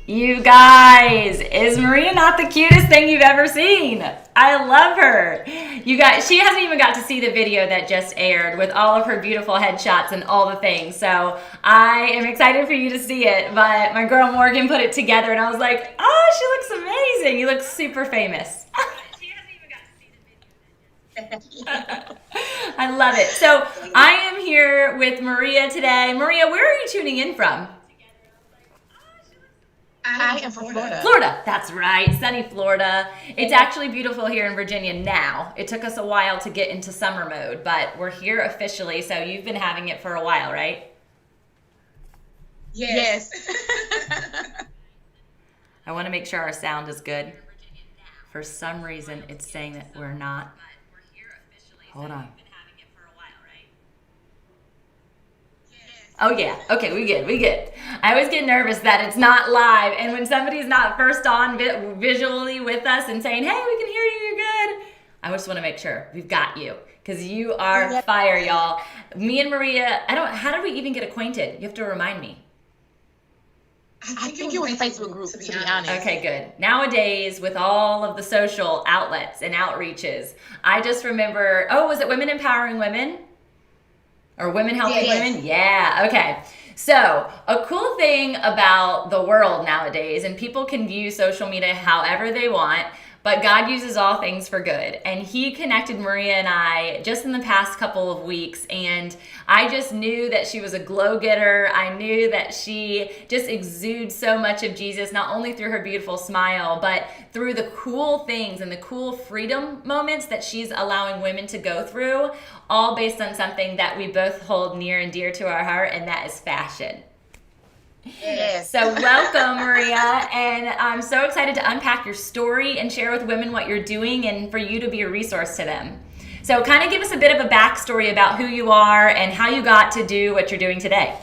You guys, is Maria not the cutest thing you've ever seen? I love her. You guys, she hasn't even got to see the video that just aired with all of her beautiful headshots and all the things. So I am excited for you to see it. But my girl Morgan put it together and I was like, oh, she looks amazing. You look super famous. I love it. So I am here with Maria today. Maria, where are you tuning in from? I am from Florida. Florida, that's right, sunny Florida. It's actually beautiful here in Virginia now. It took us a while to get into summer mode, but we're here officially, so you've been having it for a while, right? Yes. I want to make sure our sound is good. For some reason, it's saying that we're not. Hold on. Oh yeah, okay, we good. I always get nervous that it's not live, and when somebody's not first on visually with us and saying, hey, we can hear you, you're good. I just want to make sure we've got you, because you are fire, y'all. Me and Maria, how did we even get acquainted? You have to remind me. I think you were in a Facebook group, to be honest. Okay, good. Nowadays, with all of the social outlets and outreaches, I just remember, was it Women Empowering Women? Or Women Helping Women? Yeah, okay. So, a cool thing about the world nowadays, and people can view social media however they want, but God uses all things for good. And He connected Maria and I just in the past couple of weeks, and I just knew that she was a glow-getter. I knew that she just exudes so much of Jesus, not only through her beautiful smile, but through the cool things and the cool freedom moments that she's allowing women to go through, all based on something that we both hold near and dear to our heart, and that is fashion. Yes. So welcome, Maria, and I'm so excited to unpack your story and share with women what you're doing and for you to be a resource to them. So kind of give us a bit of a backstory about who you are and how you got to do what you're doing today.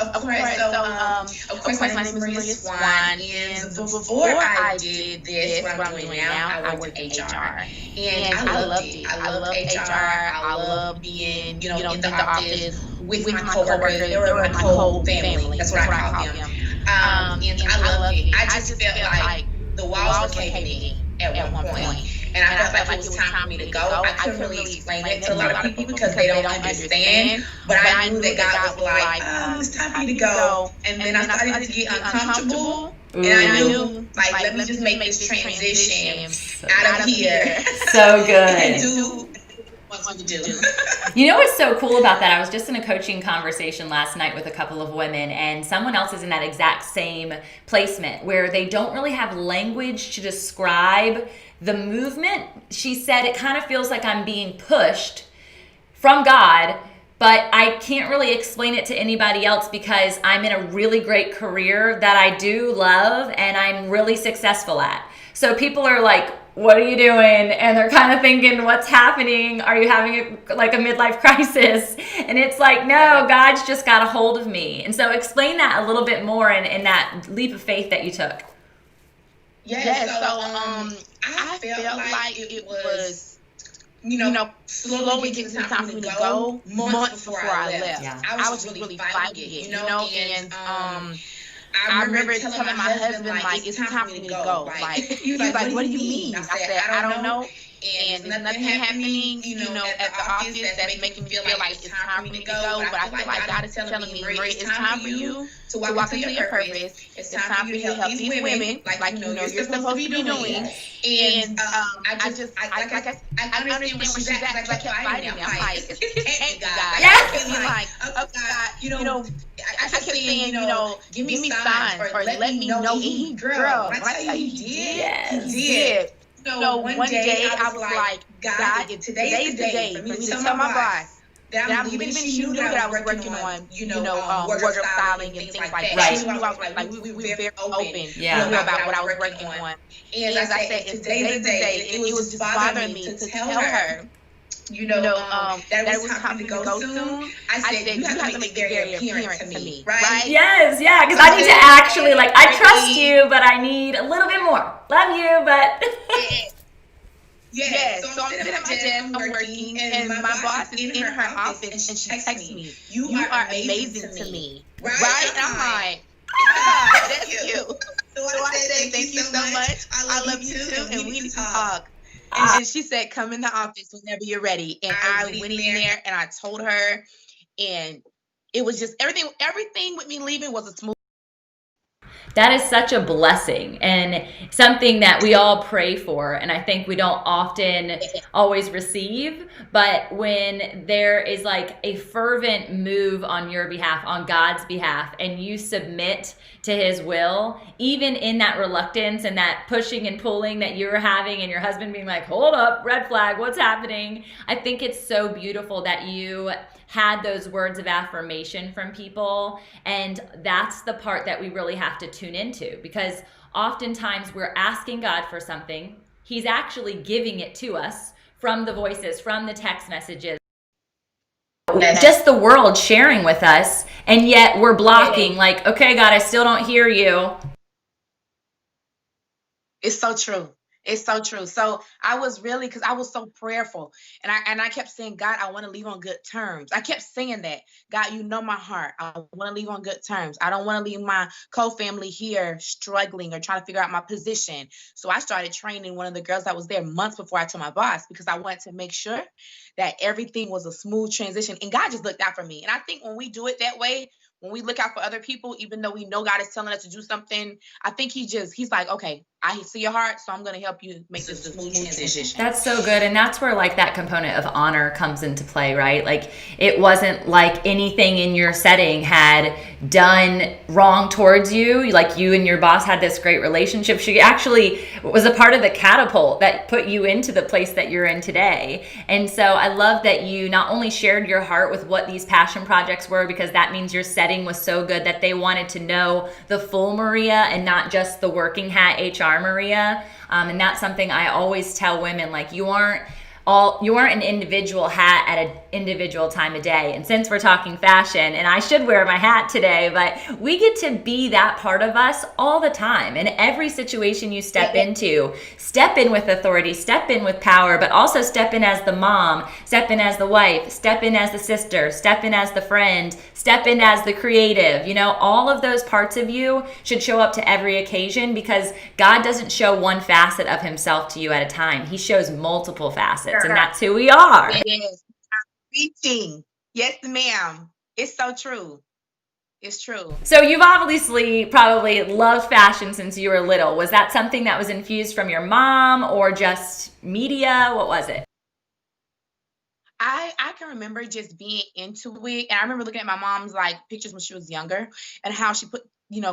Of course, my name is Maria Swann, and before I did this, what I'm doing now, I worked in HR, and I loved it. I love HR. I love being, in the office with my coworkers. They were my whole family. That's what I call them. And I loved it. I just felt like the walls were caving in at one point. And I felt like it was time for me to go. I couldn't really explain it to a lot of people because they don't understand. But I knew that God was like, it's time for you to go. And then I started to get uncomfortable. And I knew, let me just make this transition out of here. So good. And do what I want to do. You know what's so cool about that? I was just in a coaching conversation last night with a couple of women, and someone else is in that exact same placement where they don't really have language to describe the movement. She said it kind of feels like I'm being pushed from God, but I can't really explain it to anybody else because I'm in a really great career that I do love and I'm really successful at. So people are like, what are you doing? And they're kind of thinking, what's happening? Are you having a midlife crisis? And it's like, no, God's just got a hold of me. And so explain that a little bit more in that leap of faith that you took. Yes, so I felt like it was, slowly getting time for me to go months before I left. Yeah. I was really fighting it, and I remember telling my husband, it's time for me to go. He was like, what do you mean? I said, I don't know. And there's nothing happening, at the office that's making me feel like it's time for me to go. But I feel like God is telling me, Maria, it's time for you to walk into your purpose. It's time for you to help these women, you're supposed to be doing. And I understand where she's at because I kept fighting. I'm like, it's God. Oh God, I kept saying, give me signs or let me know. Girl, when I tell you he did. So one day I was like, God, today's the day for me to tell my boss that I'm leaving. She knew that I was working on, wardrobe styling and things like that. Right. She knew I was like we were very open, about what I was working on. And as I said, today's the day. It was just bothering me to tell her, that it was time to go soon. I said, you have to make it very apparent to me, right? Yes, yeah, because I need to actually, like, I trust you, but I need a little bit more. Love you, but... Yes. So I'm sitting at my desk, I'm working, and my boss is in her office, and she texts me, you are amazing to me. Right? And I'm like, that's you. So I said, thank you so much. I love you too, and we need to talk. And she said, come in the office whenever you're ready. And I went in there and I told her, and it was just everything with me leaving was a smooth. That is such a blessing and something that we all pray for. And I think we don't often always receive. But when there is like a fervent move on your behalf, on God's behalf, and you submit to his will, even in that reluctance and that pushing and pulling that you're having, and your husband being like, hold up, red flag, what's happening? I think it's so beautiful that you had those words of affirmation from people. And that's the part that we really have to tune into, because oftentimes we're asking God for something. He's actually giving it to us from the voices, from the text messages, just the world sharing with us. And yet we're blocking, like, okay, God, I still don't hear you. It's so true. It's so true. So I was really, because I was so prayerful, and I kept saying, God, I want to leave on good terms. I kept saying that, God, you know my heart. I want to leave on good terms. I don't want to leave my co-family here struggling or trying to figure out my position. So I started training one of the girls that was there months before I told my boss, because I wanted to make sure that everything was a smooth transition. And God just looked out for me. And I think when we do it that way, when we look out for other people, even though we know God is telling us to do something, I think he's like, okay, I see your heart, so I'm going to help you make this a smooth transition. That's so good. And that's where like that component of honor comes into play, right? Like it wasn't like anything in your setting had done wrong towards you. Like you and your boss had this great relationship. She actually was a part of the catapult that put you into the place that you're in today. And so I love that you not only shared your heart with what these passion projects were, because that means your setting was so good that they wanted to know the full Maria and not just the working hat HR Maria. And that's something I always tell women, like you aren't an individual hat at an individual time of day. And since we're talking fashion, and I should wear my hat today, but we get to be that part of us all the time. In every situation you step into, step in with authority, step in with power, but also step in as the mom, step in as the wife, step in as the sister, step in as the friend, step in as the creative. You know, all of those parts of you should show up to every occasion, because God doesn't show one facet of himself to you at a time. He shows multiple facets. And that's who we are. Yes. Reaching. Yes, ma'am. It's so true. It's true. So you've obviously probably loved fashion since you were little. Was that something that was infused from your mom or just media? What was it? I can remember just being into it. And I remember looking at my mom's like pictures when she was younger and how she put,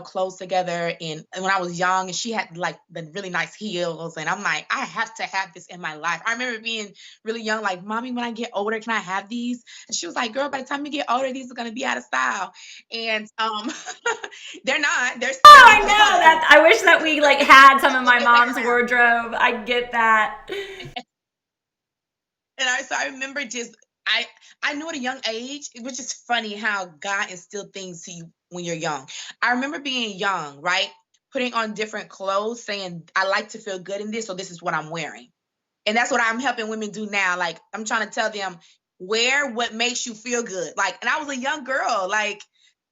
clothes together. And when I was young, and she had like the really nice heels. And I'm like, I have to have this in my life. I remember being really young, like, Mommy, when I get older, can I have these? And she was like, girl, by the time you get older, these are going to be out of style. And they're not. They're oh, I know that. I wish that we like had some of my mom's wardrobe. I get that. And so I remember I knew at a young age, it was just funny how God instilled things to you when you're young. I remember being young, right? Putting on different clothes, saying, I like to feel good in this, so this is what I'm wearing. And that's what I'm helping women do now. Like, I'm trying to tell them, wear what makes you feel good. Like, and I was a young girl, like,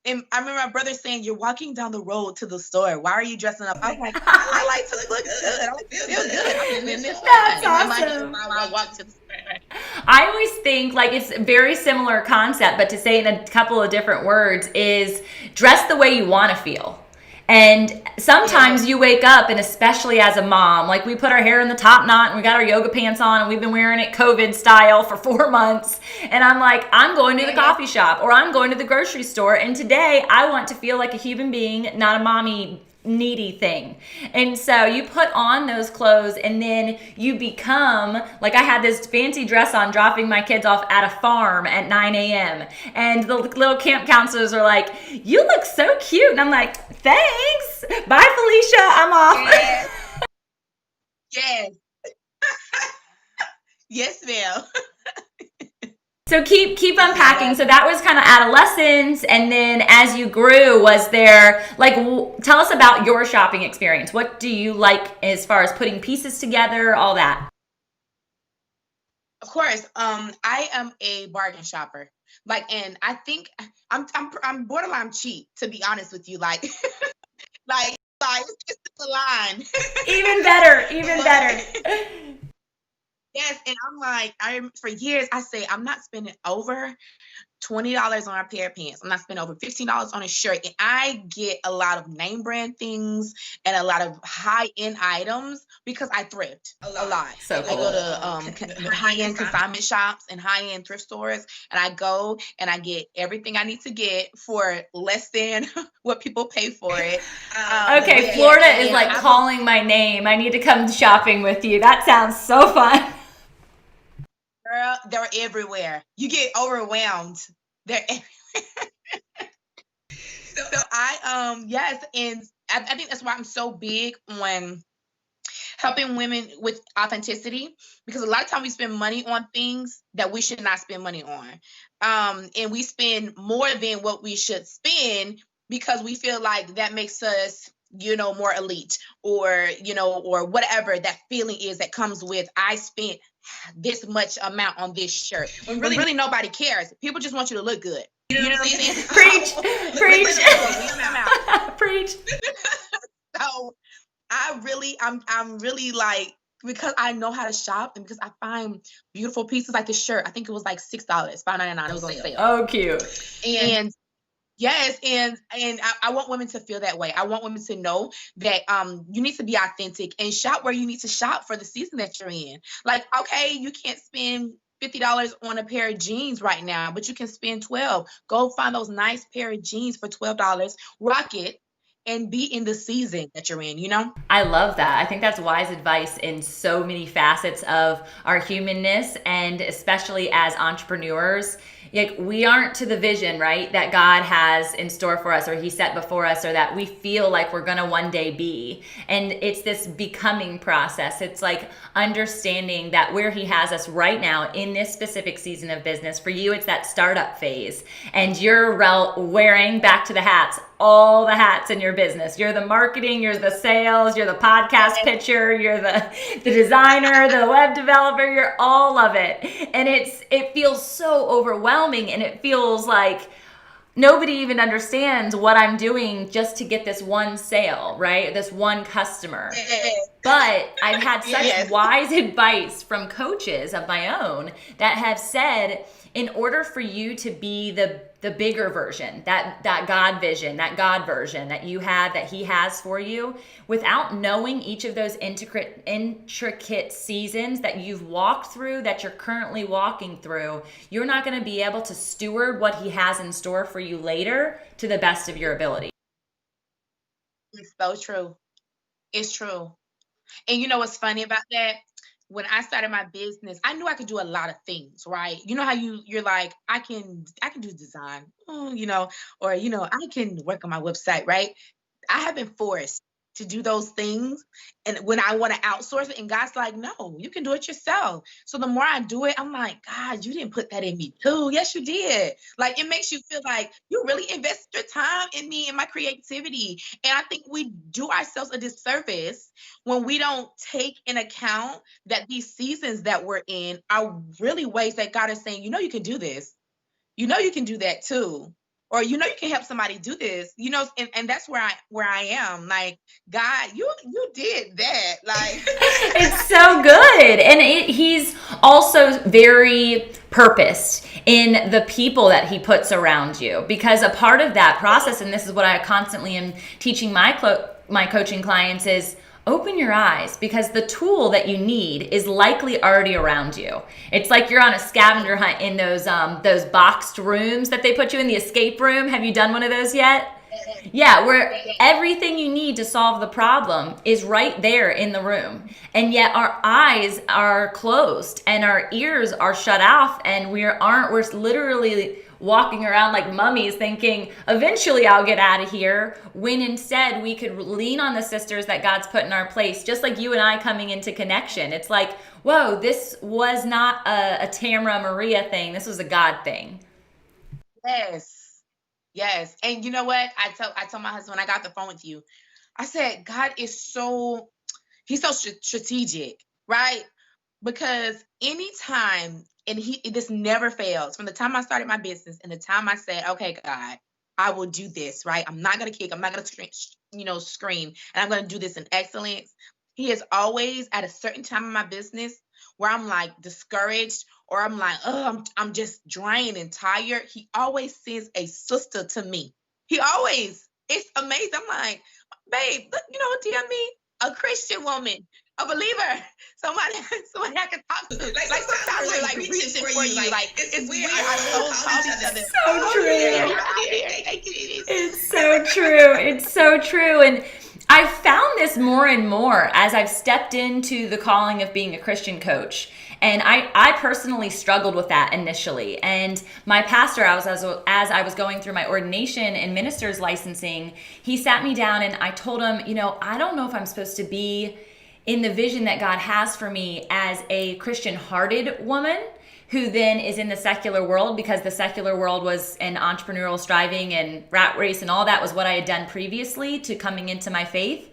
and I remember my brother saying, you're walking down the road to the store. Why are you dressing up? I was like, I like to look good. I like to feel good. I'm in this. That's awesome. I walk to the store. I always think like it's a very similar concept, but to say it in a couple of different words is dress the way you want to feel. And sometimes you wake up, and especially as a mom, like we put our hair in the top knot and we got our yoga pants on and we've been wearing it COVID style for 4 months. And I'm like, I'm going to the coffee shop or I'm going to the grocery store. And today I want to feel like a human being, not a mommy needy thing. And so you put on those clothes and then you become, like I had this fancy dress on dropping my kids off at a farm at 9 a.m. And the little camp counselors are like, you look so cute. And I'm like, thanks. Bye, Felicia. I'm off. Yes. Yes. Yes, ma'am. So keep unpacking. So that was kind of adolescence, and then as you grew, was there like tell us about your shopping experience. What do you like as far as putting pieces together, all that? Of course, I am a bargain shopper. Like, and I think I'm borderline cheap, to be honest with you. Like, like it's the line. Even better, even better. Yes, and I'm like, for years I say I'm not spending over $20 on a pair of pants. I'm not spending over $15 on a shirt. And I get a lot of name brand things and a lot of high-end items because I thrift a lot. So cool. I go to high-end consignment shops and high-end thrift stores, and I go and I get everything I need to get for less than what people pay for it. Okay, Florida is like calling my name. I need to come shopping with you. That sounds so fun. Girl, they're everywhere. You get overwhelmed. They're everywhere. So yes, and I think that's why I'm so big on helping women with authenticity, because a lot of times we spend money on things that we should not spend money on. And we spend more than what we should spend because we feel like that makes us, more elite, or, or whatever that feeling is that comes with, I spent this much amount on this shirt. When really nobody cares. People just want you to look good. You know what I'm saying? Preach. Preach. So I'm really like, because I know how to shop and because I find beautiful pieces like this shirt. I think it was like $6, $5.99. It was on sale. Oh, cute. And yes, and I want women to feel that way. I want women to know that you need to be authentic and shop where you need to shop for the season that you're in. Like, okay, you can't spend $50 on a pair of jeans right now, but you can spend $12. Go find those nice pair of jeans for $12, rock it, and be in the season that you're in, I love that. I think that's wise advice in so many facets of our humanness, and especially as entrepreneurs. Like, we aren't to the vision, right, that God has in store for us, or he set before us, or that we feel like we're going to one day be. And it's this becoming process. It's like understanding that where he has us right now in this specific season of business, for you, it's that startup phase. And you're wearing, back to the hats, all the hats in your business. You're the marketing, you're the sales, you're the podcast pitcher, you're the designer, the web developer, you're all of it. And it feels so overwhelming, and it feels like nobody even understands what I'm doing just to get this one sale, right? This one customer. But I've had such wise advice from coaches of my own that have said, in order for you to be the bigger version, that God vision, that God version that you have, that he has for you, without knowing each of those intricate seasons that you've walked through, that you're currently walking through, you're not going to be able to steward what he has in store for you later to the best of your ability. It's so true. It's true. And you know what's funny about that? When I started my business, I knew I could do a lot of things, right? You know how you're like, I can do design, or I can work on my website, right? I have been forced to do those things, and when I want to outsource it, and God's like, no, you can do it yourself. So the more I do it, I'm like, God, you didn't put that in me too. Yes, you did. Like, it makes you feel like you really invested your time in me and my creativity. And I think we do ourselves a disservice when we don't take in account that these seasons that we're in are really ways that God is saying, you can do this. You can do that too. Or, you can help somebody do this, and that's where I am. Like, God, you did that. Like, it's so good. And he's also very purposed in the people that he puts around you, because a part of that process, and this is what I constantly am teaching my coaching clients, is open your eyes, because the tool that you need is likely already around you. It's like you're on a scavenger hunt in those boxed rooms that they put you in, the escape room. Have you done one of those yet? Yeah, where everything you need to solve the problem is right there in the room. And yet our eyes are closed and our ears are shut off, and we're literally walking around like mummies thinking eventually I'll get out of here, when instead we could lean on the sisters that God's put in our place, just like you and I coming into connection. It's like, whoa, this was not a Tamra Maria thing. This was a God thing. Yes. Yes. And you know what? I told my husband when I got the phone with you, I said, God is he's so strategic, right? Because anytime, and this never fails, from the time I started my business and the time I said, okay, God, I will do this, right? I'm not going to kick, I'm not going to scream, and I'm going to do this in excellence. He is always at a certain time in my business where I'm like discouraged, or I'm like, oh, I'm just drained and tired. He always sends a sister to me. He always, it's amazing. I'm like, babe, look, what DM me? A Christian woman, a believer, somebody I can talk to. Like sometimes we're like reaching for you. Like it's weird. Our souls call each other. So true. It's so true. It's so true. And I've found this more and more as I've stepped into the calling of being a Christian coach. And I personally struggled with that initially. And my pastor, as I was going through my ordination and minister's licensing, he sat me down and I told him, I don't know if I'm supposed to be in the vision that God has for me as a Christian-hearted woman who then is in the secular world, because the secular world was an entrepreneurial striving and rat race and all that was what I had done previously to coming into my faith.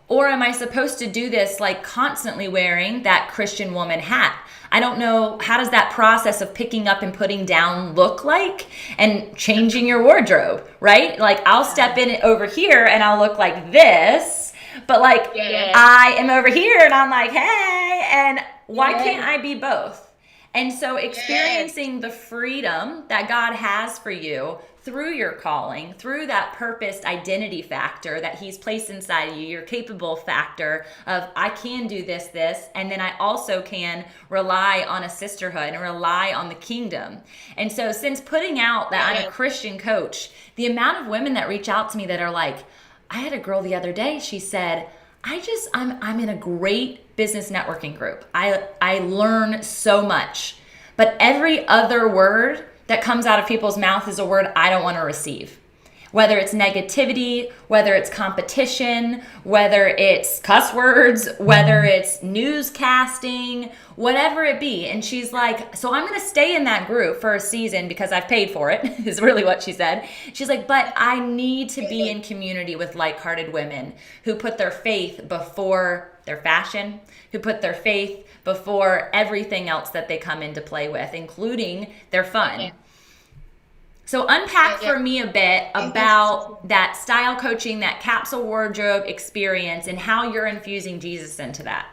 Or am I supposed to do this like constantly wearing that Christian woman hat? I don't know, how does that process of picking up and putting down look like, and changing your wardrobe, right? Like I'll step in over here and I'll look like this, but like I am over here and I'm like, hey, and why can't I be both? And so experiencing the freedom that God has for you through your calling, through that purposed identity factor that he's placed inside of you, your capable factor of I can do this, and then I also can rely on a sisterhood and rely on the kingdom. And so since putting out that I'm a Christian coach, the amount of women that reach out to me that are like, I had a girl the other day, she said, I'm in a great business networking group. I learn so much, but every other word that comes out of people's mouth is a word I don't want to receive. Whether it's negativity, whether it's competition, whether it's cuss words, whether it's newscasting, whatever it be. And she's like, so I'm going to stay in that group for a season because I've paid for it, is really what she said. She's like, but I need to be in community with like-hearted women who put their faith before their fashion, who put their faith before everything else that they come into play with, including their fun. Yeah. So unpack for me a bit about that style coaching, that capsule wardrobe experience, and how you're infusing Jesus into that.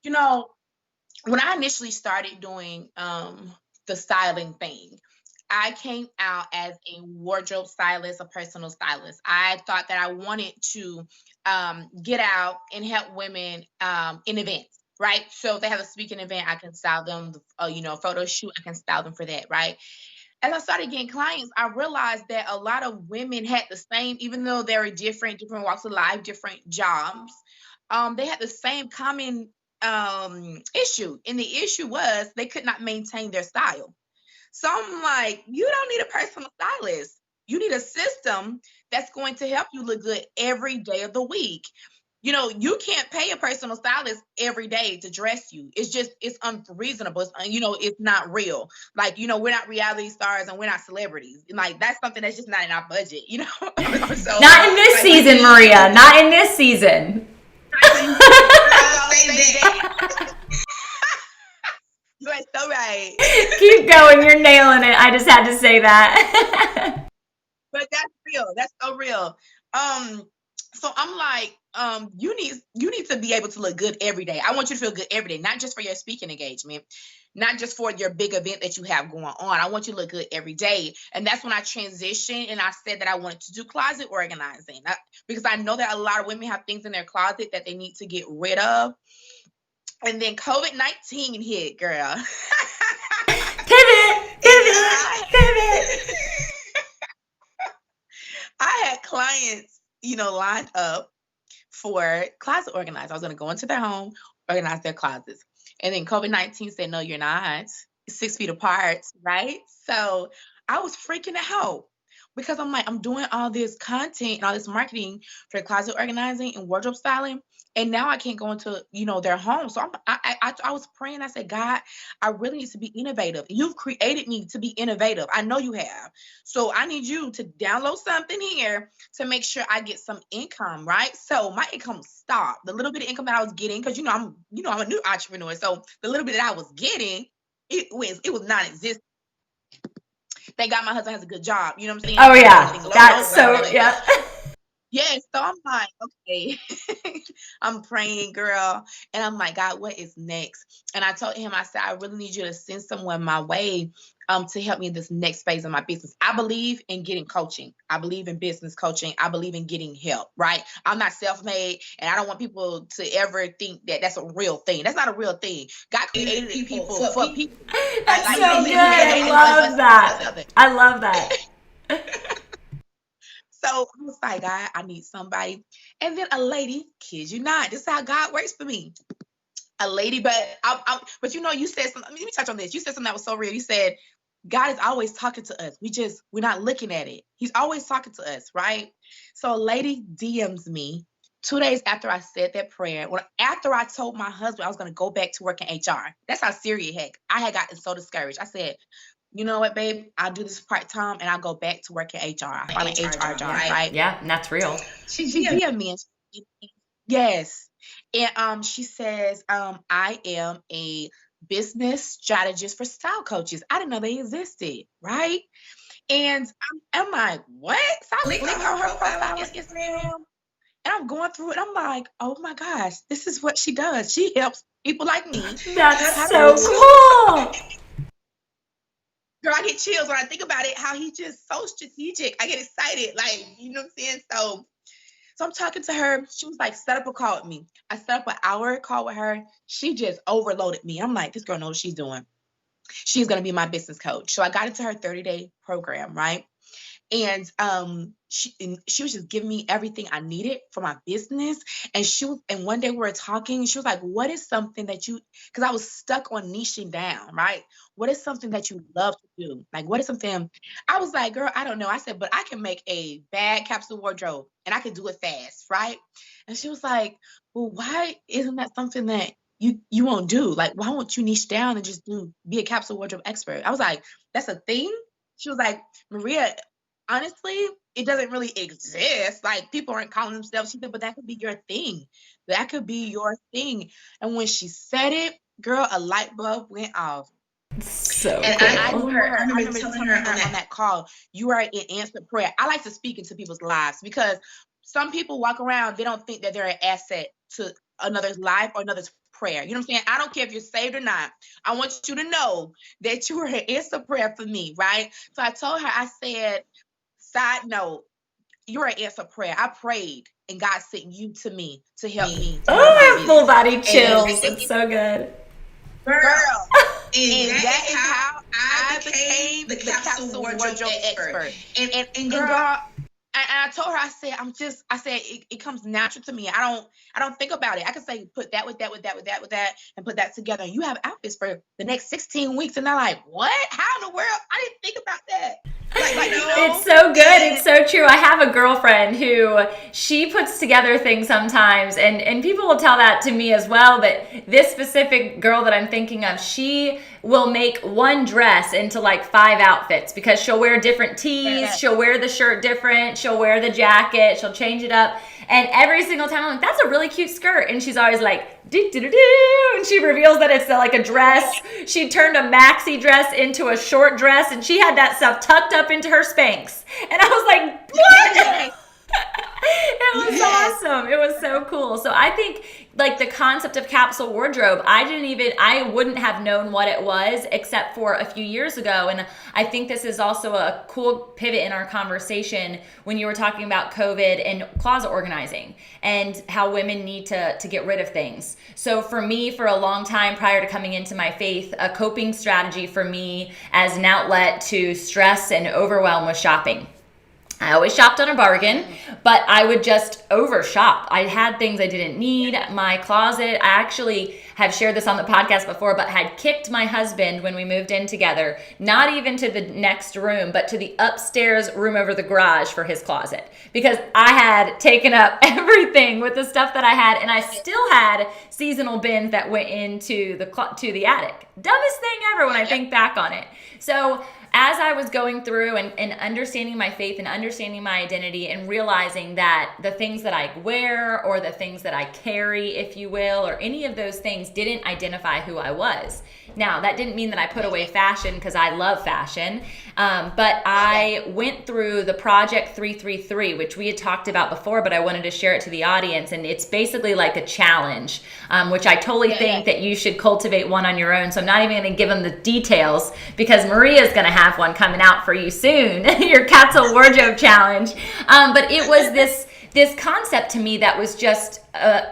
When I initially started doing the styling thing, I came out as a wardrobe stylist, a personal stylist. I thought that I wanted to get out and help women in events, right? So if they have a speaking event, I can style them, photo shoot, I can style them for that, right? As I started getting clients, I realized that a lot of women had the same, even though they were different walks of life, different jobs, they had the same common issue. And the issue was they could not maintain their style. So I'm like, you don't need a personal stylist. You need a system that's going to help you look good every day of the week. You can't pay a personal stylist every day to dress you. It's unreasonable. It's not real. Like, we're not reality stars and we're not celebrities. Like, that's something that's just not in our budget, So, not in this season, Maria. Not in this season. You are so right. Keep going. You're nailing it. I just had to say that. But that's real. That's so real. So I'm like, you need to be able to look good every day. I want you to feel good every day, not just for your speaking engagement, not just for your big event that you have going on. I want you to look good every day. And that's when I transitioned and I said that I wanted to do closet organizing, because I know that a lot of women have things in their closet that they need to get rid of. And then COVID-19 hit, girl. Pivot. clients, lined up for closet organize. I was going to go into their home, organize their closets. And then COVID-19 said, no, you're not. 6 feet apart, right? So I was freaking out because I'm like, I'm doing all this content and all this marketing for closet organizing and wardrobe styling. And now I can't go into, their home. So I was praying. I said, God, I really need to be innovative. You've created me to be innovative. I know you have. So I need you to download something here to make sure I get some income, right? So my income stopped. The little bit of income that I was getting, because I'm a new entrepreneur. So the little bit that I was getting, it was non-existent. Thank God my husband has a good job. You know what I'm saying? Oh yeah, that's so yeah. Yes, so I'm like, okay, I'm praying, girl. And I'm like, God, what is next? And I told him, I said, I really need you to send someone my way to help me in this next phase of my business. I believe in getting coaching. I believe in business coaching. I believe in getting help, right? I'm not self-made, and I don't want people to ever think that that's a real thing. That's not a real thing. God created people for people. That's so good. I love that. I love that. So I was like, God, I need somebody. And then a lady, kid you not, this is how God works for me. A lady, but you said something. Let me touch on this. You said something that was so real. You said, God is always talking to us. We're not looking at it. He's always talking to us, right? So a lady DMs me 2 days after I said that prayer. After I told my husband I was going to go back to work in HR. That's how serious I had gotten so discouraged. I said, you know what, babe? I'll do this part-time and I'll go back to work in HR. I'll find an HR job, right? Yeah, and that's real. She DM'd me. Yes. And she says, I am a business strategist for style coaches. I didn't know they existed, right? And I'm like, what? So I click on her profile on Instagram. And I'm going through it. I'm like, oh my gosh, this is what she does. She helps people like me. That's so cool. Girl, I get chills when I think about it, how he's just so strategic. I get excited, like, you know what I'm saying? So I'm talking to her. She was like, set up a call with me. I set up an hour call with her. She just overloaded me. I'm like, this girl knows what she's doing. She's going to be my business coach. So I got into her 30-day program, right? And she was just giving me everything I needed for my business. And one day we were talking, she was like, what is something that because I was stuck on niching down, right? What is something that you love to do? Like, what is something? I was like, girl, I don't know. I said, but I can make a bad capsule wardrobe and I can do it fast, right? And she was like, well, why isn't that something that you won't do? Like, why won't you niche down and just be a capsule wardrobe expert? I was like, that's a thing? She was like, Maria, honestly, it doesn't really exist. Like, people aren't calling themselves. She said, but that could be your thing. That could be your thing. And when she said it, girl, a light bulb went off. So and cool. I remember telling her on that call, you are in answered prayer. I like to speak into people's lives because some people walk around, they don't think that they're an asset to another's life or another's prayer. You know what I'm saying? I don't care if you're saved or not. I want you to know that you are an answered prayer for me, right? So I told her, I said, side note, you're an answered prayer. I prayed and God sent you to me to help me. Oh, I have full body chills. It's so good. Girl. And that is how I became the capsule wardrobe expert. And girl, and I told her, I said, it comes natural to me. I don't think about it. I can say, put that with that, and put that together. And you have outfits for the next 16 weeks. And they're like, what? How in the world? I didn't think about that. It's so good. It's so true. I have a girlfriend who she puts together things sometimes, and people will tell that to me as well. But this specific girl that I'm thinking of, she will make one dress into like 5 outfits because she'll wear different tees. She'll wear the shirt different. She'll wear the jacket. She'll change it up. And every single time I'm like, that's a really cute skirt. And she's always like, do. And she reveals that it's like a dress. She turned a maxi dress into a short dress. And she had that stuff tucked up into her Spanx. And I was like, what? It was awesome. It was so cool. So I think like the concept of capsule wardrobe, I wouldn't have known what it was except for a few years ago. And I think this is also a cool pivot in our conversation when you were talking about COVID and closet organizing and how women need to get rid of things. So for me, for a long time prior to coming into my faith, a coping strategy for me as an outlet to stress and overwhelm was shopping. I always shopped on a bargain, but I would just over shop. I had things I didn't need. My closet, I actually have shared this on the podcast before, but had kicked my husband when we moved in together, not even to the next room, but to the upstairs room over the garage for his closet, because I had taken up everything with the stuff that I had, and I still had seasonal bins that went into the attic. Dumbest thing ever when I think back on it. So as I was going through and understanding my faith and understanding my identity and realizing that the things that I wear or the things that I carry, if you will, or any of those things didn't identify who I was. Now, that didn't mean that I put away fashion, because I love fashion, but I went through the Project 333, which we had talked about before, but I wanted to share it to the audience, and it's basically like a challenge, which I totally think that you should cultivate one on your own, so I'm not even going to give them the details, because Maria's going to have one coming out for you soon, your Capsule Wardrobe Challenge, but it was this concept to me that was just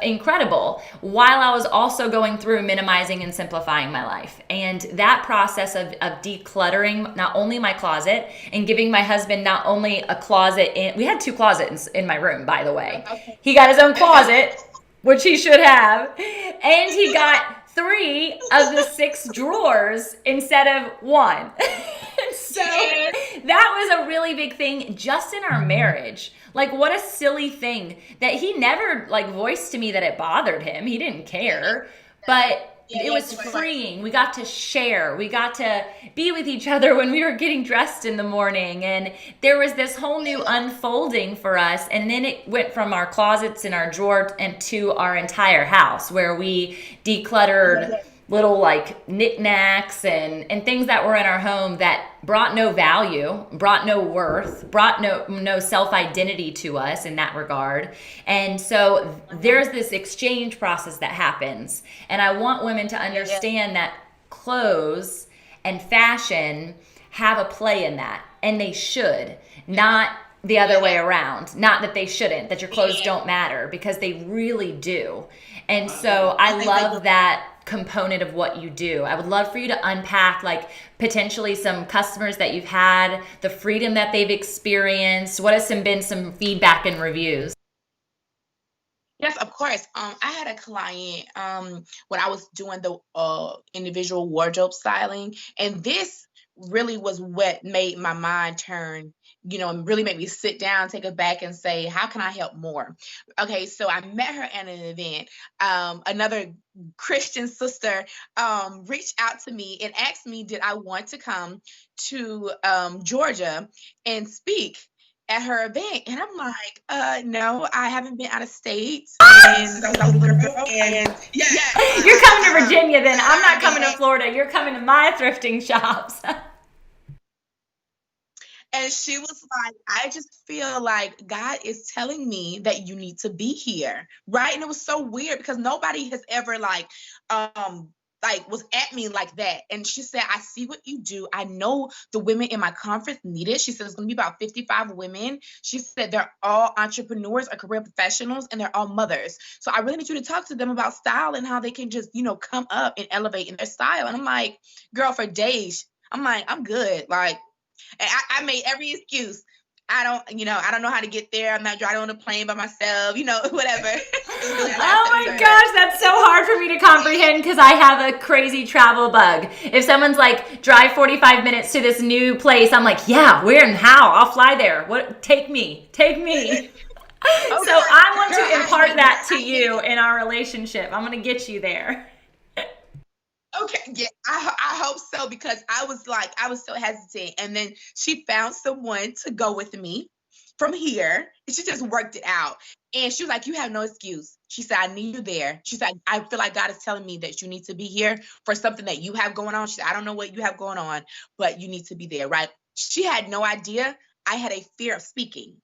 incredible, while I was also going through minimizing and simplifying my life. And that process of decluttering not only my closet and giving my husband not only a closet we had 2 closets in my room, by the way. He got his own closet, which he should have, and he got 3 of the 6 drawers instead of 1. So that was a really big thing just in our marriage. Like, what a silly thing that he never voiced to me that it bothered him. He didn't care, but it was freeing. We got to share. We got to be with each other when we were getting dressed in the morning. And there was this whole new unfolding for us. And then it went from our closets and our drawer and to our entire house, where we decluttered little knickknacks and things that were in our home that brought no value, brought no worth, brought no self-identity to us in that regard. And so there's this exchange process that happens. And I want women to understand that clothes and fashion have a play in that. And they should, not the other way around. Not that they shouldn't, that your clothes don't matter, because they really do. And so I love that component of what you do. I would love for you to unpack potentially some customers that you've had, the freedom that they've experienced. What has been some feedback and reviews? Yes, of course. I had a client when I was doing the individual wardrobe styling, and this really was what made my mind turn, and really made me sit down, take it back, and say, how can I help more? Okay, so I met her at an event. Another Christian sister reached out to me and asked me, did I want to come to Georgia and speak at her event? And I'm like, no, I haven't been out of state. And I was a little girl. And You're coming to Virginia then. I'm not coming to Florida. You're coming to my thrifting shops. And she was like, I just feel like God is telling me that you need to be here. Right. And it was so weird because nobody has ever was at me like that. And she said, I see what you do. I know the women in my conference need it. She said it's going to be about 55 women. She said they're all entrepreneurs or career professionals, and they're all mothers. So I really need you to talk to them about style and how they can just, come up and elevate in their style. And I'm like, girl, for days, I'm like, I'm good. And I made every excuse. I don't know how to get there. I'm not driving on a plane by myself, whatever. Oh my gosh, that's so hard for me to comprehend, because I have a crazy travel bug. If someone's like, drive 45 minutes to this new place, I'm like, yeah, where and how? I'll fly there. Take me. So I want to impart that to you in our relationship. I'm going to get you there. Okay, yeah, I hope so, because I was so hesitant. And then she found someone to go with me from here. And she just worked it out. And she was like, you have no excuse. She said, I need you there. She said, I feel like God is telling me that you need to be here for something that you have going on. She said, I don't know what you have going on, but you need to be there, right? She had no idea I had a fear of speaking.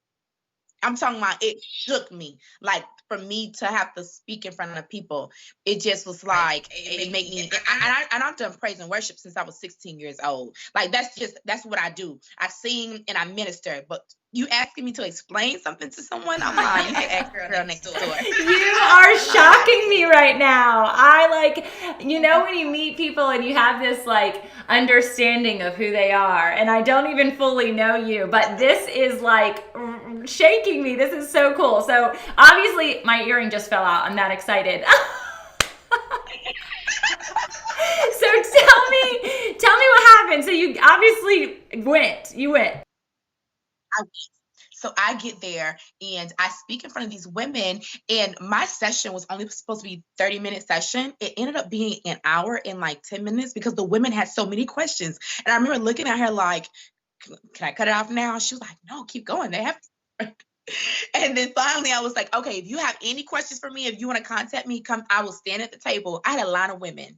I'm talking about it shook me. Like, for me to have to speak in front of people, it just was like, it made me, and I've done praise and worship since I was 16 years old. Like, that's what I do. I sing and I minister, but you asking me to explain something to someone, I'm like, you can ask girl next door. You are shocking me right now. When you meet people and you have this like understanding of who they are, and I don't even fully know you, but this is like shaking me. This is so cool. So obviously my earring just fell out. I'm that excited. So tell me what happened. So you obviously went. You went. So I get there and I speak in front of these women, and my session was only supposed to be 30-minute session. It ended up being an hour and like 10 minutes because the women had so many questions. And I remember looking at her like, can I cut it off now? She was like, no, keep going. They have And then finally I was like, okay, if you have any questions for me, if you want to contact me, come, I will stand at the table. I had a line of women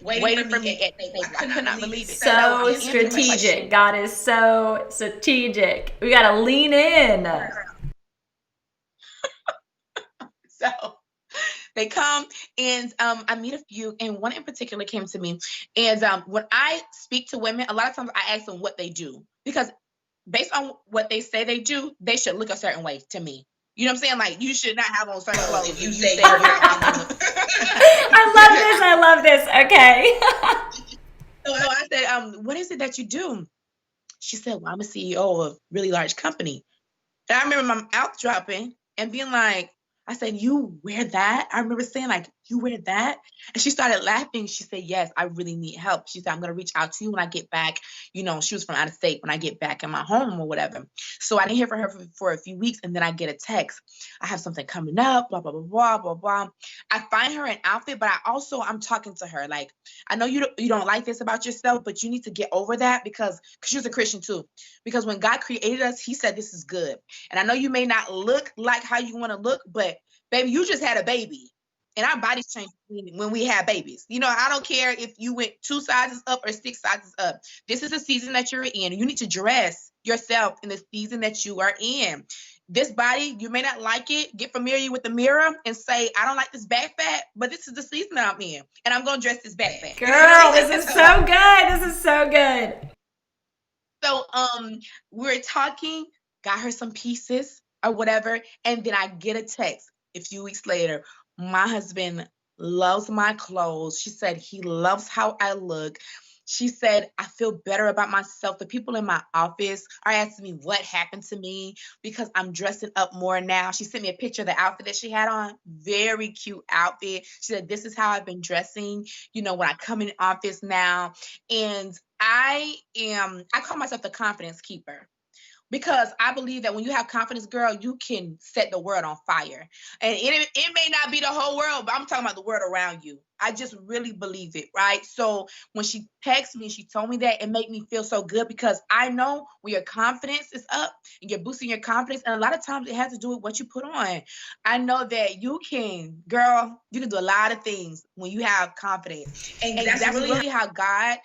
waiting for me at the table. I could not believe it. So strategic. God is so strategic. We got to lean in. So they come and I meet a few, and one in particular came to me. And when I speak to women, a lot of times I ask them what they do, because based on what they say they do, they should look a certain way to me. You know what I'm saying? Like, you should not have on certain clothes if you say you're out. I love this. Okay. So I said, what is it that you do? She said, well, I'm a CEO of a really large company. And I remember my mouth dropping and being like, I said, you wear that? I remember saying, like, you wear that? And she started laughing. She said, yes, I really need help. She said, I'm going to reach out to you when I get back. You know, she was from out of state, when I get back in my home or whatever. So I didn't hear from her for a few weeks. And then I get a text. I have something coming up, blah, blah, blah, blah, blah, blah. I find her an outfit, but I'm talking to her. Like, I know you don't like this about yourself, but you need to get over that, because she was a Christian too. Because when God created us, he said, this is good. And I know you may not look like how you want to look, but baby, you just had a baby. And our bodies change when we have babies. You know, I don't care if you went 2 sizes up or 6 sizes up. This is the season that you're in. You need to dress yourself in the season that you are in. This body, you may not like it. Get familiar with the mirror and say, I don't like this back fat, but this is the season that I'm in. And I'm going to dress this back fat. Girl, this is so good. This is so good. So we're talking, got her some pieces or whatever. And then I get a text a few weeks later. My husband loves my clothes. She said he loves how I look. She said, I feel better about myself. The people in my office are asking me what happened to me because I'm dressing up more now. She sent me a picture of the outfit that she had on. Very cute outfit. She said, this is how I've been dressing, you know, when I come in the office now. And I call myself the confidence keeper. Because I believe that when you have confidence, girl, you can set the world on fire. And it may not be the whole world, but I'm talking about the world around you. I just really believe it, right? So when she texted me, she told me that, it made me feel so good, because I know when your confidence is up and you're boosting your confidence, and a lot of times it has to do with what you put on. I know that you can do a lot of things when you have confidence. And that's really how God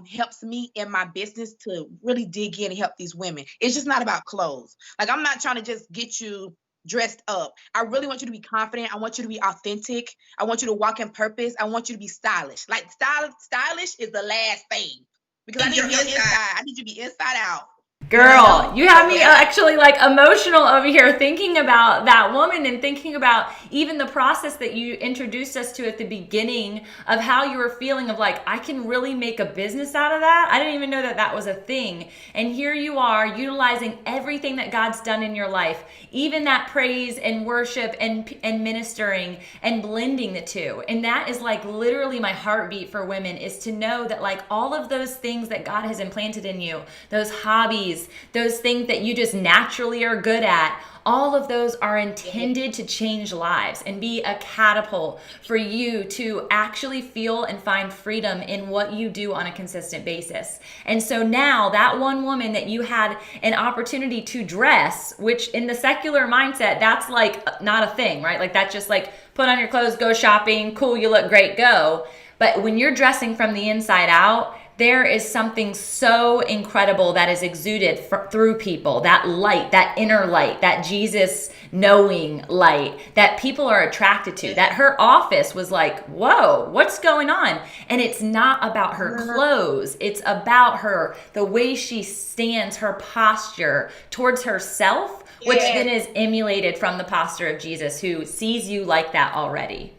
helps me in my business to really dig in and help these women. It's just not about clothes. Like, I'm not trying to just get you dressed up. I really want you to be confident. I want you to be authentic. I want you to walk in purpose. I want you to be stylish. Like, stylish is the last thing, because I need you to be inside. I need you to be inside out. Girl, you have me actually like emotional over here thinking about that woman and thinking about even the process that you introduced us to at the beginning of how you were feeling of like, I can really make a business out of that. I didn't even know that that was a thing. And here you are utilizing everything that God's done in your life, even that praise and worship and ministering and blending the two. And that is like literally my heartbeat for women, is to know that like all of those things that God has implanted in you, those hobbies, those things that you just naturally are good at, all of those are intended to change lives and be a catapult for you to actually feel and find freedom in what you do on a consistent basis. And so now that one woman that you had an opportunity to dress, which in the secular mindset, that's like not a thing, right? Like that's just like put on your clothes, go shopping, cool, you look great, go. But when you're dressing from the inside out, there is something so incredible that is exuded through people, that light, that inner light, that Jesus knowing light that people are attracted to. That her office was like, whoa, what's going on? And it's not about her clothes. It's about her, the way she stands, her posture towards herself, which then is emulated from the posture of Jesus, who sees you like that already.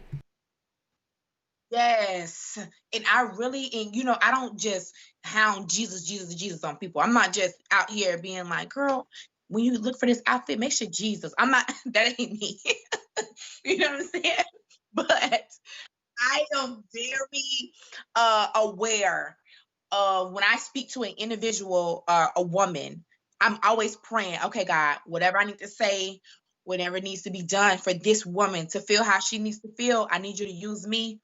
Yes. And I really, and you know, I don't just hound Jesus on people. I'm not just out here being like, girl, when you look for this outfit, make sure Jesus. I'm not, that ain't me. You know what I'm saying? But I am very aware of when I speak to an individual, a woman, I'm always praying, okay, God, whatever I need to say, whatever needs to be done for this woman to feel how she needs to feel, I need you to use me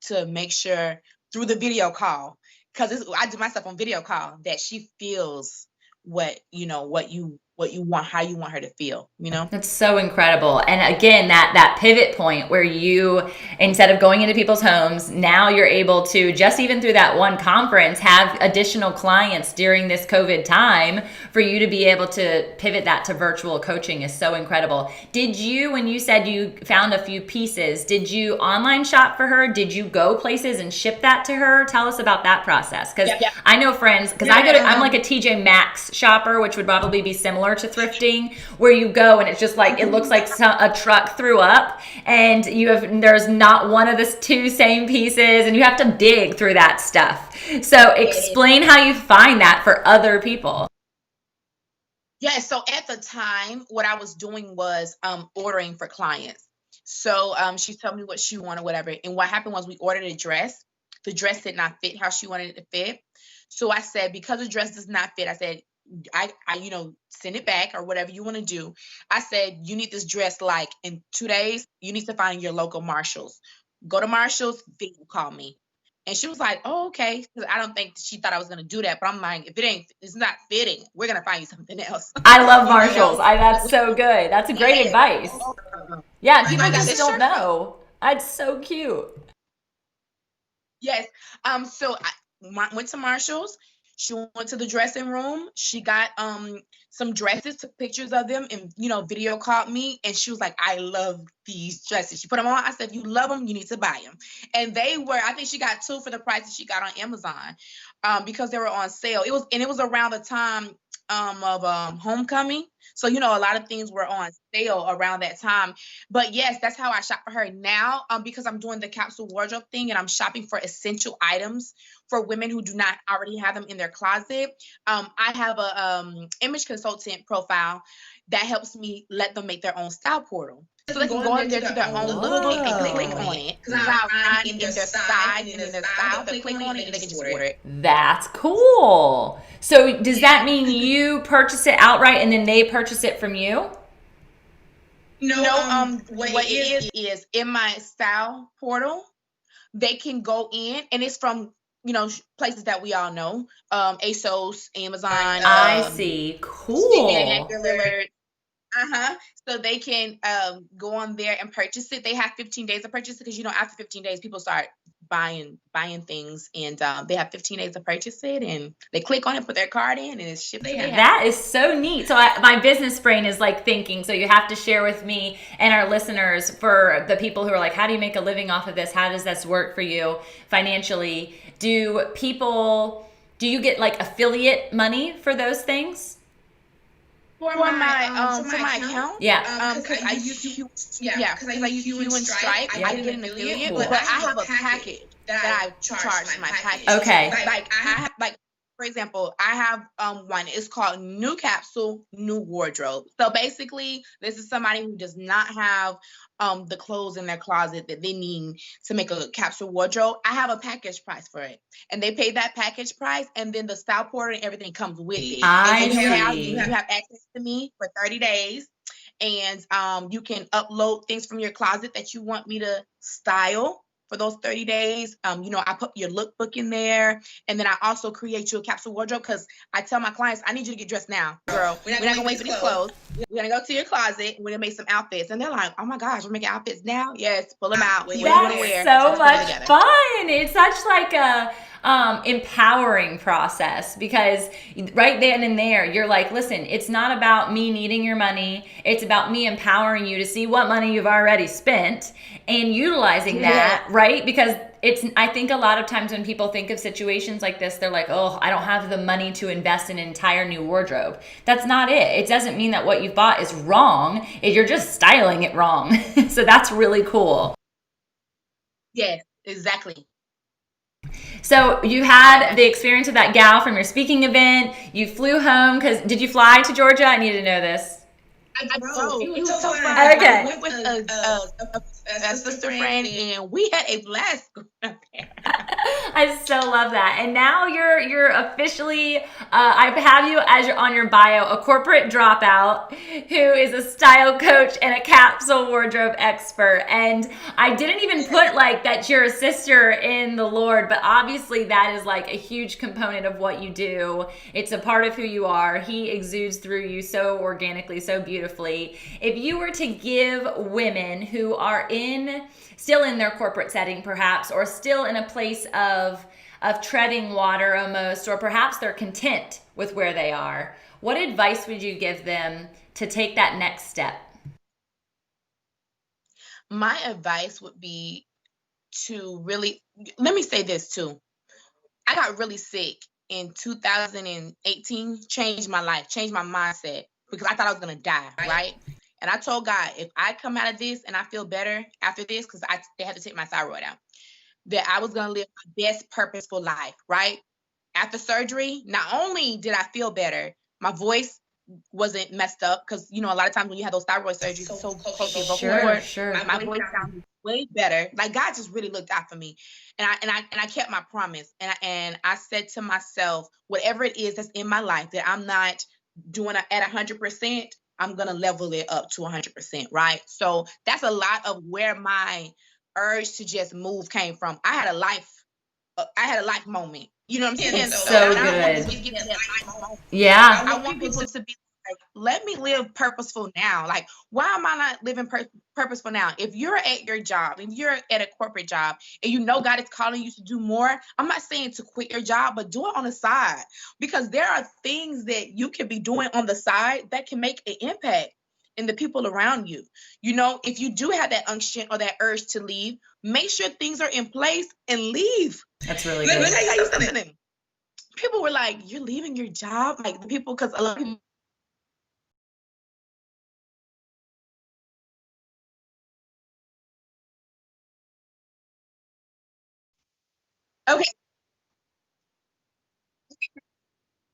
to make sure through the video call, because I do myself on video call, that she feels what you want, how you want her to feel, you know. That's so incredible. And again, that pivot point where you, instead of going into people's homes, now you're able to, just even through that one conference, have additional clients during this COVID time. For you to be able to pivot that to virtual coaching is so incredible. Did you, when you said you found a few pieces, did you online shop for her? Did you go places and ship that to her? Tell us about that process. Because I know friends, because I'm like a TJ Maxx shopper, which would probably be similar to thrifting, where you go and it's just like, it looks like a truck threw up, and there's not one of the two same pieces, and you have to dig through that stuff. So explain how you find that for other people. Yeah, so at the time, what I was doing was ordering for clients. So she told me what she wanted, whatever. And what happened was we ordered a dress. The dress did not fit how she wanted it to fit. So I said, because the dress does not fit, I said, I send it back or whatever you want to do. I said, you need this dress like in 2 days. You need to find your local Marshalls. Go to Marshalls, video call me. And she was like, oh, okay. Because I don't think she thought I was going to do that. But I'm like, if it's not fitting, we're going to find you something else. I love Marshalls. That's so good. That's a great advice. Yeah, people just don't know. That's so cute. Yes. So I went to Marshalls. She went to the dressing room. She got some dresses, took pictures of them, and video called me. And she was like, "I love these dresses." She put them on. I said, "If you love them, you need to buy them." And they were, I think she got 2 for the price that she got on Amazon, because they were on sale. It was around the time of homecoming. So, a lot of things were on sale around that time. But yes, that's how I shop for her now, because I'm doing the capsule wardrobe thing, and I'm shopping for essential items for women who do not already have them in their closet. I have a image consultant profile that helps me let them make their own style portal. So they can go in there to their own little book and click on it. Because I find in their size and in their style, they click on it and they can just order it. That's cool. So does that mean you purchase it outright and then they purchase it from you? No, what it is in my style portal, they can go in, and it's from places that we all know, ASOS, Amazon. I see. Cool. So they can go on there and purchase it. They have 15 days to purchase it, because after 15 days, people start buying things, and they have 15 days to purchase it, and they click on it, put their card in, and it's shipped. That is so neat. So my business brain is like thinking, so you have to share with me and our listeners, for the people who are like, how do you make a living off of this? How does this work for you financially? Do you get like affiliate money for those things? For my account? Yeah. Because I use Hue and Stripe. I get an affiliate, but I have a package that I charge my package. Okay. Like I have, for example, I have one. It's called New Capsule, New Wardrobe. So basically, this is somebody who does not have the clothes in their closet that they need to make a capsule wardrobe. I have a package price for it, and they pay that package price, and then the style portal and everything comes with it. You have access to me for 30 days, and you can upload things from your closet that you want me to style for those 30 days. I put your lookbook in there, and then I also create you a capsule wardrobe, because I tell my clients, I need you to get dressed now, girl. We're not gonna wait for these clothes. We're gonna go to your closet. We're gonna make some outfits, and they're like, "Oh my gosh, we're making outfits now." Yes, pull them out. What do you want to wear? So much fun. It's such like empowering process, because right then and there, you're like, listen, it's not about me needing your money. It's about me empowering you to see what money you've already spent and utilizing that, right? Because I think a lot of times when people think of situations like this, they're like, oh, I don't have the money to invest in an entire new wardrobe. That's not it. It doesn't mean that what you've bought is wrong. You're just styling it wrong. So that's really cool. Yes, exactly. So you had the experience of that gal from your speaking event. You flew home did you fly to Georgia? I need to know this. I drove. It was so fun. Okay. I went with a sister friend, and we had a blast going up there. I so love that. And now you're officially, I have you as on your bio, a corporate dropout who is a style coach and a capsule wardrobe expert. And I didn't even put like that you're a sister in the Lord, but obviously that is like a huge component of what you do. It's a part of who you are. He exudes through you so organically, so beautifully. If you were to give women who are still in their corporate setting perhaps, or still in a place of treading water almost, or perhaps they're content with where they are, what advice would you give them to take that next step? My advice would be to really, let me say this too. I got really sick in 2018, changed my life, changed my mindset, because I thought I was going to die, right? And I told God, if I come out of this and I feel better after this, because they had to take my thyroid out, that I was going to live my best purposeful life, right? After surgery, not only did I feel better, my voice wasn't messed up, because, a lot of times when you have those thyroid surgeries, so close to your vocal cord, my voice sounded way better. Like, God just really looked out for me. And I kept my promise. And I said to myself, whatever it is that's in my life that I'm not doing at 100%, I'm going to level it up to 100%, right? So that's a lot of where my urge to just move came from. I had a life moment. You know what I'm saying? So good. Yeah. I want people to be like, let me live purposeful now. Like, why am I not living purposeful now? If you're at your job, if you're at a corporate job, and God is calling you to do more, I'm not saying to quit your job, but do it on the side, because there are things that you can be doing on the side that can make an impact in the people around you. If you do have that unction or that urge to leave, make sure things are in place and leave. That's really good. Let me tell you something. People were like, you're leaving your job? Like, the people, because a lot of people. Okay.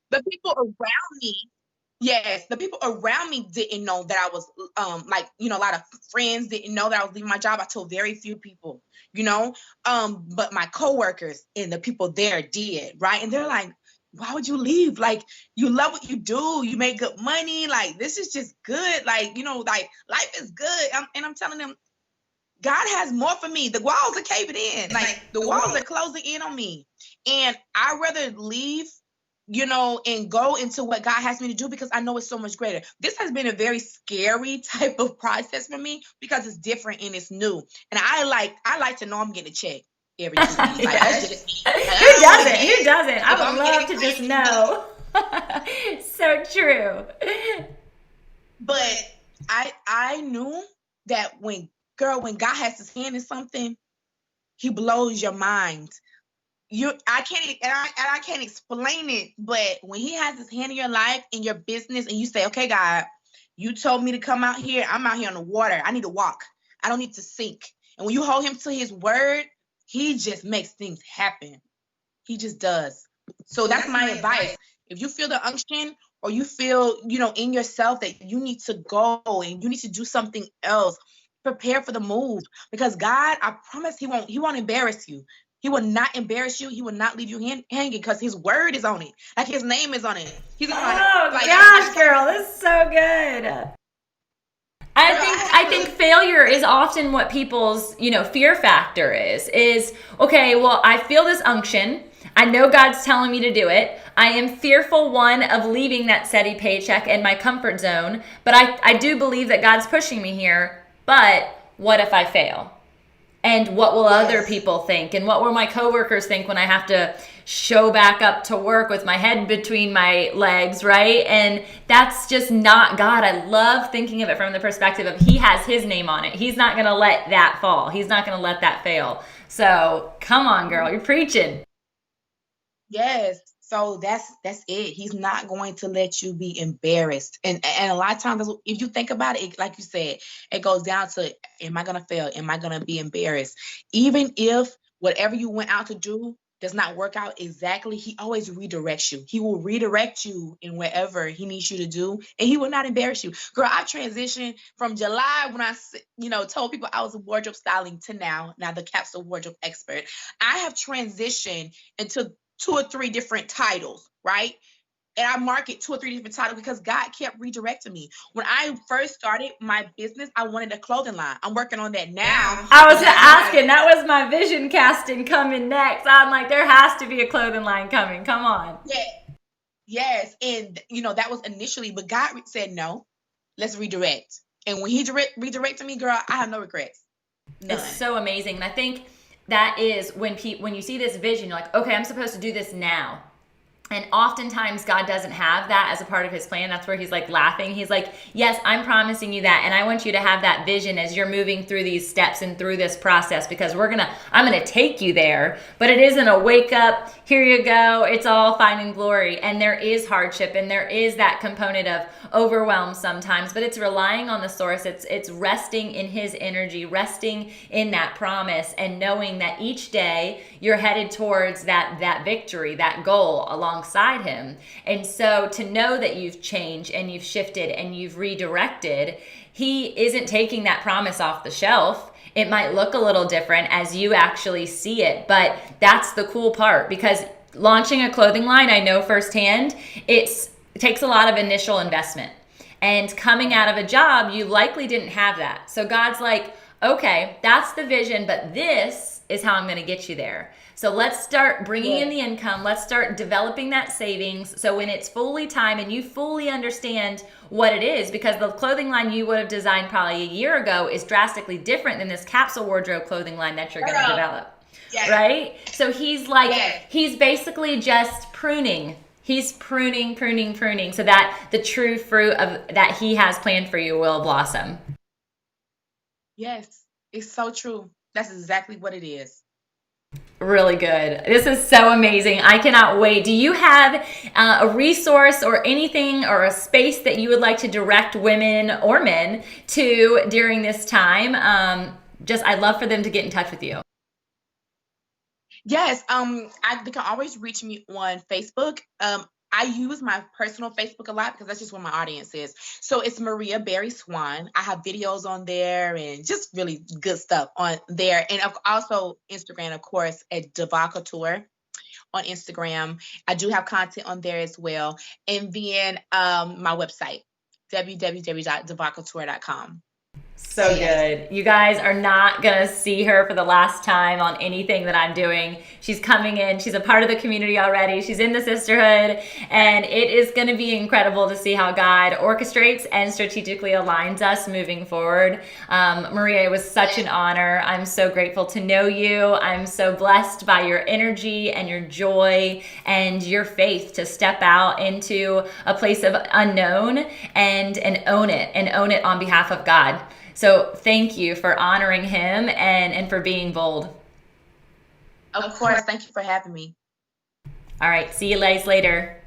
The people around me, yes, the people around me didn't know that I was, a lot of friends didn't know that I was leaving my job. I told very few people, but my coworkers and the people there did, right? And they're like, why would you leave? Like, you love what you do. You make good money. Like, this is just good. Like, like, life is good. And I'm telling them, God has more for me. The walls are caving in. Like, the walls are closing in on me. And I'd rather leave, and go into what God has me to do, because I know it's so much greater. This has been a very scary type of process for me, because it's different and it's new. And I like to know I'm getting a check every 2 weeks. Who doesn't? I would love to just know. So true. But I knew that when God has his hand in something, he blows your mind. I can't explain it, but when he has his hand in your life, in your business, and you say, okay, God, you told me to come out here. I'm out here on the water. I need to walk. I don't need to sink. And when you hold him to his word, he just makes things happen. He just does. So that's my advice. If you feel the unction, or you feel, in yourself that you need to go and you need to do something else, prepare for the move, because God, I promise he won't embarrass you. He will not embarrass you. He will not leave you hanging, because his word is on it. Like, his name is on it. He's on it. Gosh, girl, this is so good. I think failure is often what people's, fear factor is, okay, well, I feel this unction. I know God's telling me to do it. I am fearful, one, of leaving that steady paycheck and my comfort zone, but I do believe that God's pushing me here. But what if I fail? And what will other people think? And what will my coworkers think when I have to show back up to work with my head between my legs, right? And that's just not God. I love thinking of it from the perspective of he has his name on it. He's not going to let that fall. He's not going to let that fail. So come on, girl, you're preaching. Yes. So that's it. He's not going to let you be embarrassed. And a lot of times, if you think about it, like you said, it goes down to, am I gonna fail? Am I gonna be embarrassed? Even if whatever you went out to do does not work out exactly, he always redirects you. He will redirect you in wherever he needs you to do, and he will not embarrass you. Girl, I transitioned from July when I, told people I was wardrobe styling to now the capsule wardrobe expert. I have transitioned into 2 or 3 different titles, right? And I market 2 or 3 different titles because God kept redirecting me. When I first started my business, I wanted a clothing line. I'm working on that now. I was asking, that was my vision casting coming next. I'm like, there has to be a clothing line coming. Come on. Yeah. Yes. And, that was initially, but God said, no, let's redirect. And when he redirected me, girl, I have no regrets. None. It's so amazing. And I think that is when you see this vision, you're like, okay, I'm supposed to do this now. And oftentimes God doesn't have that as a part of his plan. That's where he's like laughing. He's like, yes, I'm promising you that. And I want you to have that vision as you're moving through these steps and through this process, because I'm going to take you there. But it isn't a wake up, here you go, it's all fine and glory. And there is hardship, and there is that component of overwhelm sometimes, but it's relying on the source. It's resting in his energy, resting in that promise, and knowing that each day you're headed towards that victory, that goal alongside him. And so to know that you've changed and you've shifted and you've redirected, he isn't taking that promise off the shelf. It might look a little different as you actually see it, but that's the cool part, because launching a clothing line, I know firsthand, it takes a lot of initial investment. And coming out of a job, you likely didn't have that. So God's like, okay, that's the vision, but this is how I'm going to get you there. So let's start bringing in the income. Let's start developing that savings. So when it's fully time and you fully understand what it is, because the clothing line you would have designed probably a year ago is drastically different than this capsule wardrobe clothing line that you're going to develop. Yes. Right? So he's like, he's basically just pruning. He's pruning so that the true fruit of that he has planned for you will blossom. Yes, it's so true. That's exactly what it is. Really good. This is so amazing. I cannot wait. Do you have a resource or anything or a space that you would like to direct women or men to during this time? I'd love for them to get in touch with you. Yes, they can always reach me on Facebook. I use my personal Facebook a lot because that's just where my audience is. So it's Maria Berry Swann. I have videos on there and just really good stuff on there. And also Instagram, of course, at Couture on Instagram. I do have content on there as well. And then my website, www.devacouture.com. So good. You guys are not going to see her for the last time on anything that I'm doing. She's coming in. She's a part of the community already. She's in the sisterhood. And it is going to be incredible to see how God orchestrates and strategically aligns us moving forward. Maria, it was such an honor. I'm so grateful to know you. I'm so blessed by your energy and your joy and your faith to step out into a place of unknown and own it on behalf of God. So thank you for honoring him and for being bold. Of course. Thank you for having me. All right. See you guys later.